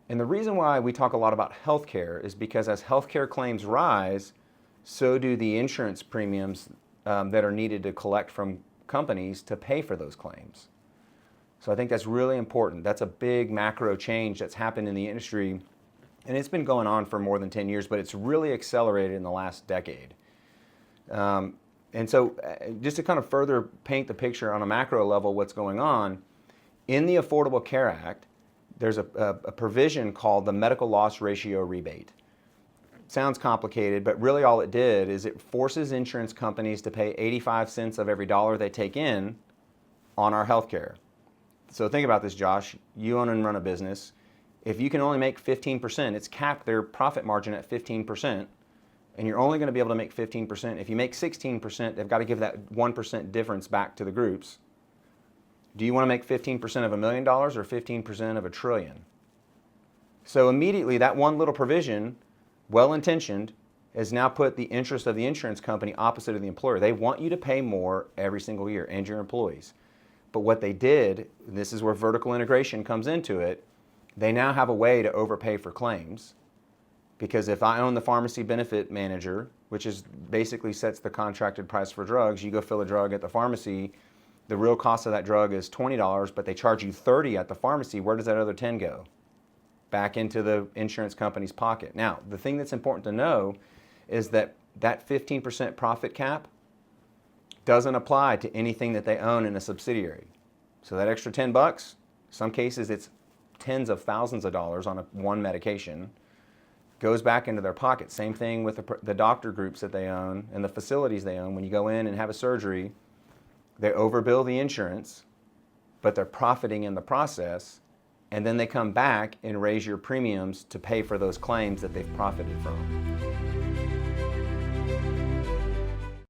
And the reason why we talk a lot about healthcare is because as healthcare claims rise, so do the insurance premiums that are needed to collect from companies to pay for those claims. So I think that's really important. That's a big macro change that's happened in the industry, and it's been going on for more than 10 years, but it's really accelerated in the last decade. And so just to kind of further paint the picture on a macro level what's going on, in the Affordable Care Act, there's a provision called the medical loss ratio rebate. Sounds complicated, but really all it did is it forces insurance companies to pay 85 cents of every dollar they take in on our health care. So think about this, Josh. You own and run a business. If you can only make 15%, it's capped their profit margin at 15%, and you're only going to be able to make 15%. If you make 16%, they've got to give that 1% difference back to the groups. Do you want to make 15% of $1 million or 15% of $1 trillion? So immediately that one little provision, well-intentioned, has now put the interest of the insurance company opposite of the employer. They want you to pay more every single year and your employees. But what they did, this is where vertical integration comes into it, they now have a way to overpay for claims. Because if I own the pharmacy benefit manager, which is basically sets the contracted price for drugs, you go fill a drug at the pharmacy, the real cost of that drug is $20, but they charge you $30 at the pharmacy. Where does that other $10 go? Back into the insurance company's pocket. Now, the thing that's important to know is that that 15% profit cap doesn't apply to anything that they own in a subsidiary. So that extra $10, some cases it's tens of thousands of dollars on one medication, goes back into their pocket. Same thing with the doctor groups that they own and the facilities they own. When you go in and have a surgery, they overbill the insurance, but they're profiting in the process, and then they come back and raise your premiums to pay for those claims that they've profited from.